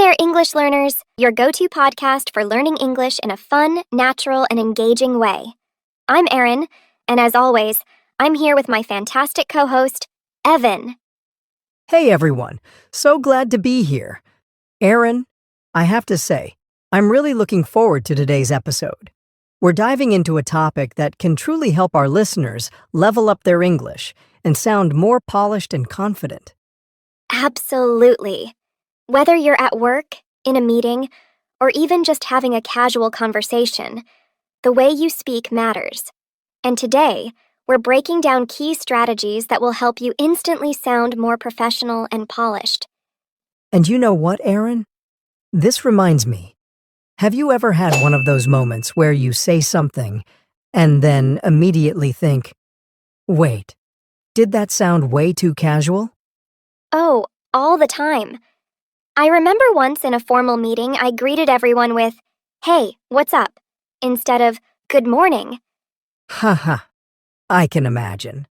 there, English learners, your go-to podcast for learning English in a fun, natural, and engaging way. I'm Erin, and as always, I'm here with my fantastic co-host, Evan. Hey everyone, so glad to be here. Erin, I have to say, I'm really looking forward to today's episode. We're diving into a topic that can truly help our listeners level up their English and sound more polished and confident. Absolutely. Whether you're at work, in a meeting, or even just having a casual conversation, the way you speak matters. And today, we're breaking down key strategies that will help you instantly sound more professional and polished. And you know what, Erin? This reminds me. Have you ever had one of those moments where you say something and then immediately think, wait, did that sound way too casual? Oh, all the time. I remember once in a formal meeting, I greeted everyone with, "Hey, what's up?" instead of, "Good morning." Haha, I can imagine.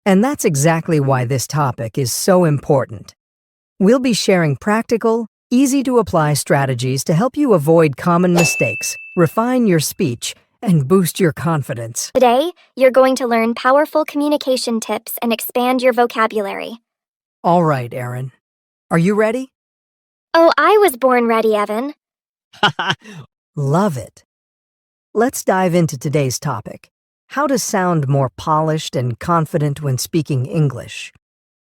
And that's exactly why this topic is so important. We'll be sharing practical, easy-to-apply strategies to help you avoid common mistakes, refine your speech, and boost your confidence. Today, you're going to learn powerful communication tips and expand your vocabulary. All right, Erin. Are you ready? Oh, I was born ready, Evan. Love it. Let's dive into today's topic, how to sound more polished and confident when speaking English.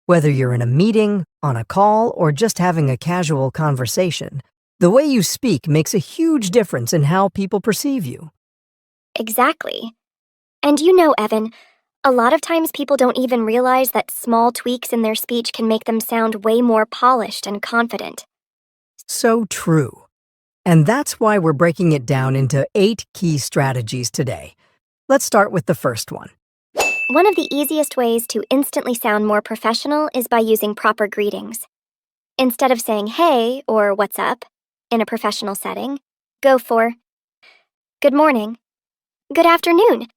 Whether you're in a meeting, on a call, or just having a casual conversation, the way you speak makes a huge difference in how people perceive you. Exactly. And you know, Evan, a lot of times people don't even realize that small tweaks in their speech can make them sound way more polished and confident. So true. And that's why we're breaking it down into 8 key strategies today. Let's start with the first one. One of the easiest ways to instantly sound more professional is by using proper greetings. Instead of saying "hey" or "what's up" in a professional setting, go for "good morning," "good afternoon,"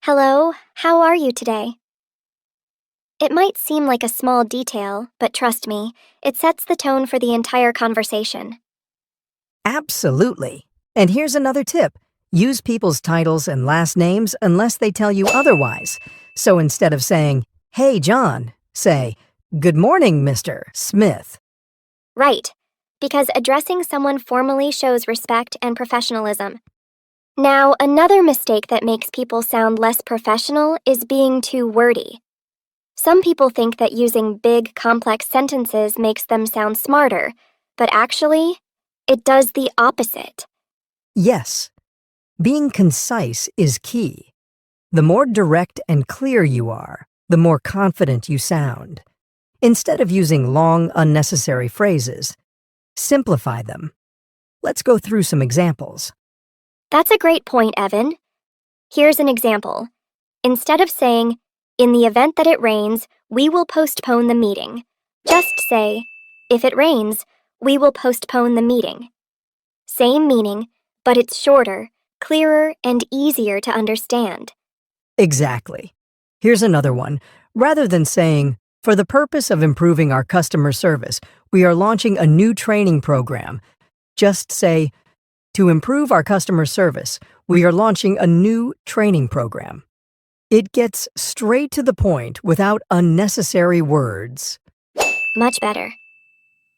"hello, how are you today?" It might seem like a small detail, but trust me, it sets the tone for the entire conversation. Absolutely. And here's another tip. Use people's titles and last names unless they tell you otherwise. So instead of saying, "Hey, John," say, "Good morning, Mr. Smith." Right, because addressing someone formally shows respect and professionalism. Now, another mistake that makes people sound less professional is being too wordy. Some people think that using big, complex sentences makes them sound smarter, but actually, it does the opposite. Yes, being concise is key. The more direct and clear you are, the more confident you sound. Instead of using long, unnecessary phrases, simplify them. Let's go through some examples. That's a great point, Evan. Here's an example. Instead of saying, "In the event that it rains, we will postpone the meeting," just say, "If it rains, we will postpone the meeting." Same meaning, but it's shorter, clearer, and easier to understand. Exactly. Here's another one. Rather than saying, "For the purpose of improving our customer service, we are launching a new training program," just say, "To improve our customer service, we are launching a new training program." It gets straight to the point without unnecessary words. Much better.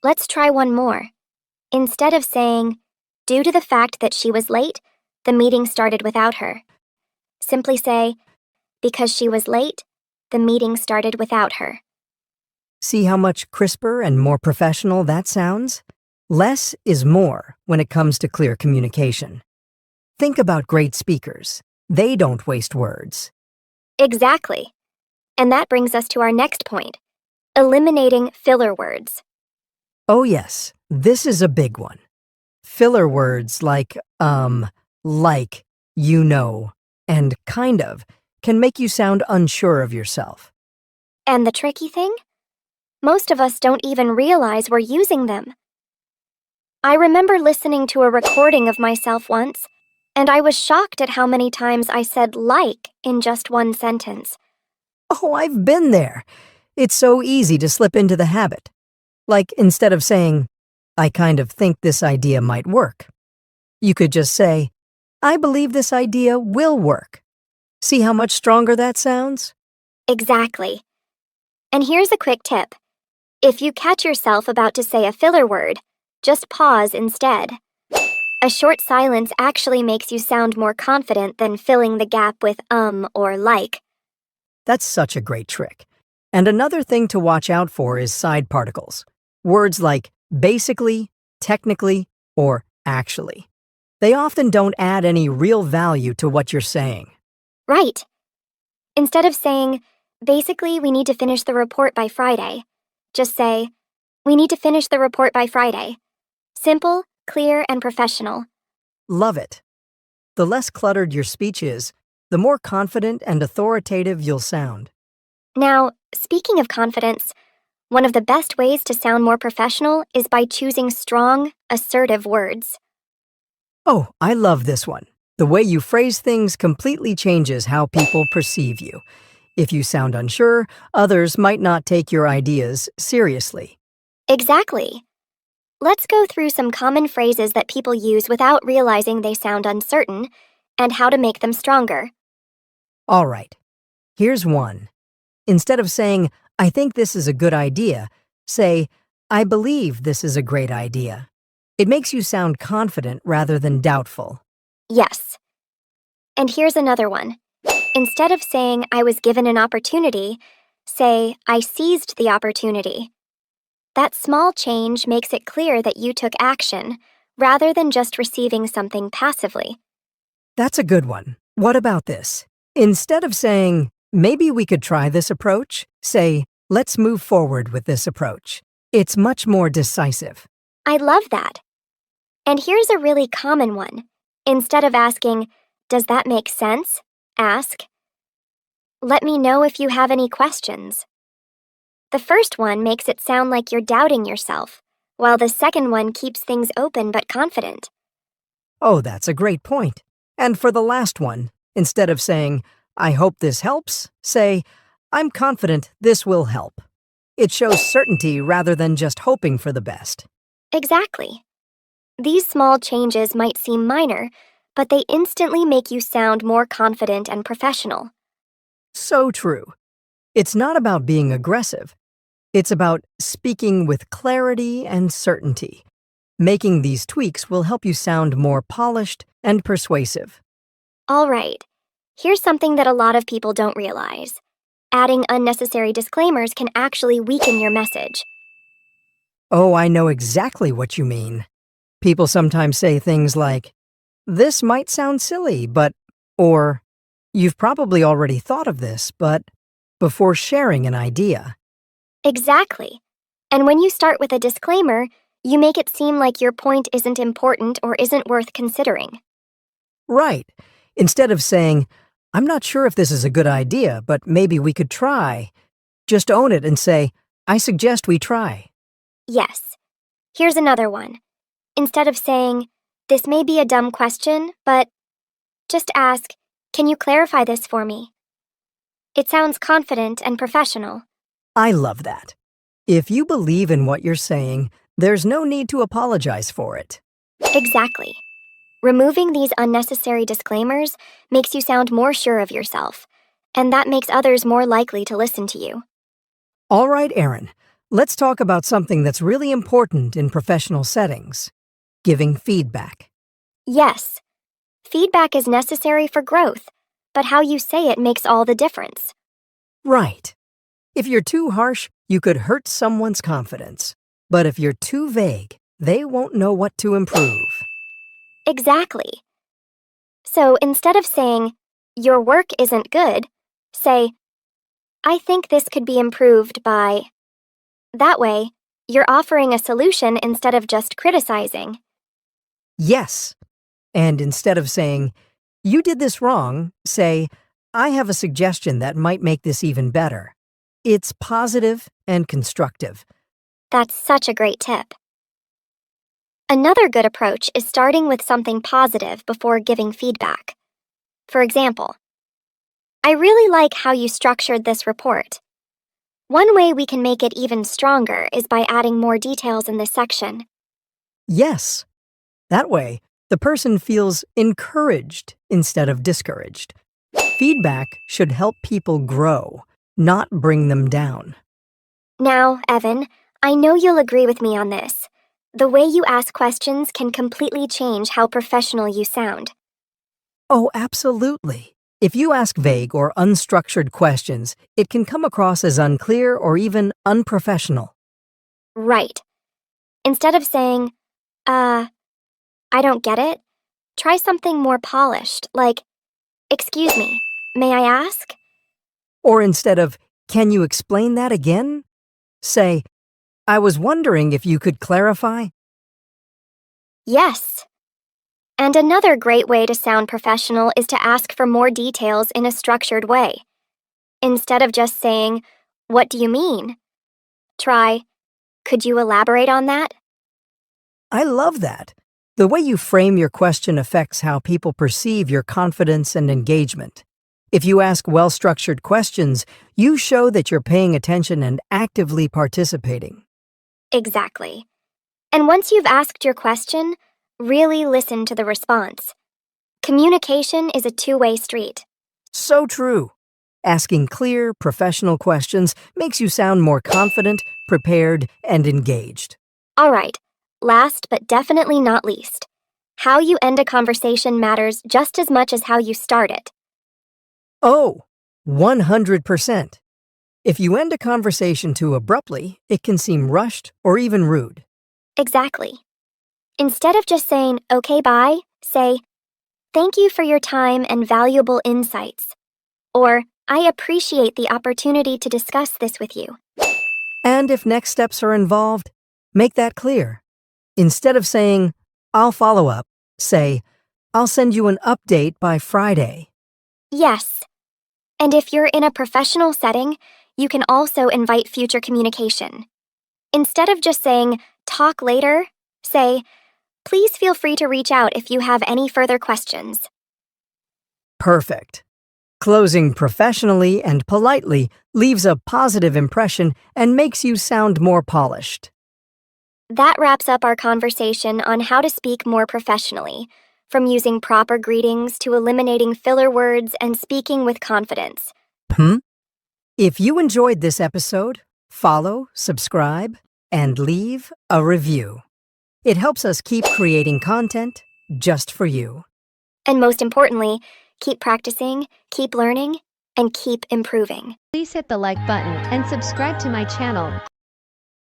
Let's try one more. Instead of saying, "Due to the fact that she was late, the meeting started without her," simply say, "Because she was late, the meeting started without her." See how much crisper and more professional that sounds? Less is more when it comes to clear communication. Think about great speakers. They don't waste words. Exactly. And that brings us to our next point, eliminating filler words. Oh yes, this is a big one. Filler words like, like, you know, and kind of can make you sound unsure of yourself. And the tricky thing? Most of us don't even realize we're using them. I remember listening to a recording of myself once, and I was shocked at how many times I said "like" in just one sentence. Oh, I've been there. It's so easy to slip into the habit. Like instead of saying, I kind of think this idea might work. You could just say, I believe this idea will work. See how much stronger that sounds? Exactly. And here's a quick tip. If you catch yourself about to say a filler word, just pause instead. A short silence actually makes you sound more confident than filling the gap with or like. That's such a great trick. And another thing to watch out for is side particles. Words like basically, technically, or actually. They often don't add any real value to what you're saying. Right. Instead of saying, basically, we need to finish the report by Friday, just say, we need to finish the report by Friday. Simple, clear, and professional. Love it. The less cluttered your speech is, the more confident and authoritative you'll sound. Now, speaking of confidence, one of the best ways to sound more professional is by choosing strong, assertive words. Oh, I love this one. The way you phrase things completely changes how people perceive you. If you sound unsure, others might not take your ideas seriously. Exactly. Let's go through some common phrases that people use without realizing they sound uncertain and how to make them stronger. All right, here's one. Instead of saying, I think this is a good idea, say, I believe this is a great idea. It makes you sound confident rather than doubtful. Yes. And here's another one. Instead of saying, I was given an opportunity, say, I seized the opportunity. That small change makes it clear that you took action, rather than just receiving something passively. That's a good one. What about this? Instead of saying, maybe we could try this approach, say, let's move forward with this approach. It's much more decisive. I love that. And here's a really common one. Instead of asking, does that make sense? Ask, let me know if you have any questions. The first one makes it sound like you're doubting yourself, while the second one keeps things open but confident. Oh, that's a great point. And for the last one, instead of saying, I hope this helps, say, I'm confident this will help. It shows certainty rather than just hoping for the best. Exactly. These small changes might seem minor, but they instantly make you sound more confident and professional. So true. It's not about being aggressive. It's about speaking with clarity and certainty. Making these tweaks will help you sound more polished and persuasive. All right. Here's something that a lot of people don't realize. Adding unnecessary disclaimers can actually weaken your message. Oh, I know exactly what you mean. People sometimes say things like, this might sound silly, but, or, you've probably already thought of this, but, before sharing an idea. Exactly. And when you start with a disclaimer, you make it seem like your point isn't important or isn't worth considering. Right. Instead of saying, I'm not sure if this is a good idea, but maybe we could try. Just own it and say, I suggest we try. Yes. Here's another one. Instead of saying, this may be a dumb question, but just ask, can you clarify this for me? It sounds confident and professional. I love that. If you believe in what you're saying, there's no need to apologize for it. Exactly. Removing these unnecessary disclaimers makes you sound more sure of yourself, and that makes others more likely to listen to you. All right, Aaron, let's talk about something that's really important in professional settings, giving feedback. Yes, feedback is necessary for growth, but how you say it makes all the difference. Right. If you're too harsh, you could hurt someone's confidence. But if you're too vague, they won't know what to improve. Exactly. So instead of saying, your work isn't good, say, I think this could be improved by... That way, you're offering a solution instead of just criticizing. Yes. And instead of saying, you did this wrong, say, I have a suggestion that might make this even better. It's positive and constructive. That's such a great tip. Another good approach is starting with something positive before giving feedback. For example, I really like how you structured this report. One way we can make it even stronger is by adding more details in this section. Yes. That way, the person feels encouraged instead of discouraged. Feedback should help people grow, not bring them down. Now, Evan, I know you'll agree with me on this. The way you ask questions can completely change how professional you sound. Oh, absolutely. If you ask vague or unstructured questions, it can come across as unclear or even unprofessional. Right. Instead of saying, I don't get it, try something more polished, like, excuse me, may I ask? Or instead of, can you explain that again? Say, I was wondering if you could clarify. Yes. And another great way to sound professional is to ask for more details in a structured way. Instead of just saying, what do you mean? Try, could you elaborate on that? I love that. The way you frame your question affects how people perceive your confidence and engagement. If you ask well-structured questions, you show that you're paying attention and actively participating. Exactly. And once you've asked your question, really listen to the response. Communication is a two-way street. So true. Asking clear, professional questions makes you sound more confident, prepared, and engaged. All right, last but definitely not least, how you end a conversation matters just as much as how you start it. Oh, 100%. If you end a conversation too abruptly, it can seem rushed or even rude. Exactly. Instead of just saying, okay, bye, say, thank you for your time and valuable insights. Or, I appreciate the opportunity to discuss this with you. And if next steps are involved, make that clear. Instead of saying, I'll follow up, say, I'll send you an update by Friday. Yes. And if you're in a professional setting, you can also invite future communication. Instead of just saying, talk later, say, please feel free to reach out if you have any further questions. Perfect. Closing professionally and politely leaves a positive impression and makes you sound more polished. That wraps up our conversation on how to speak more professionally, from using proper greetings to eliminating filler words and speaking with confidence. If you enjoyed this episode, follow, subscribe, and leave a review. It helps us keep creating content just for you. And most importantly, keep practicing, keep learning, and keep improving. Please hit the like button and subscribe to my channel.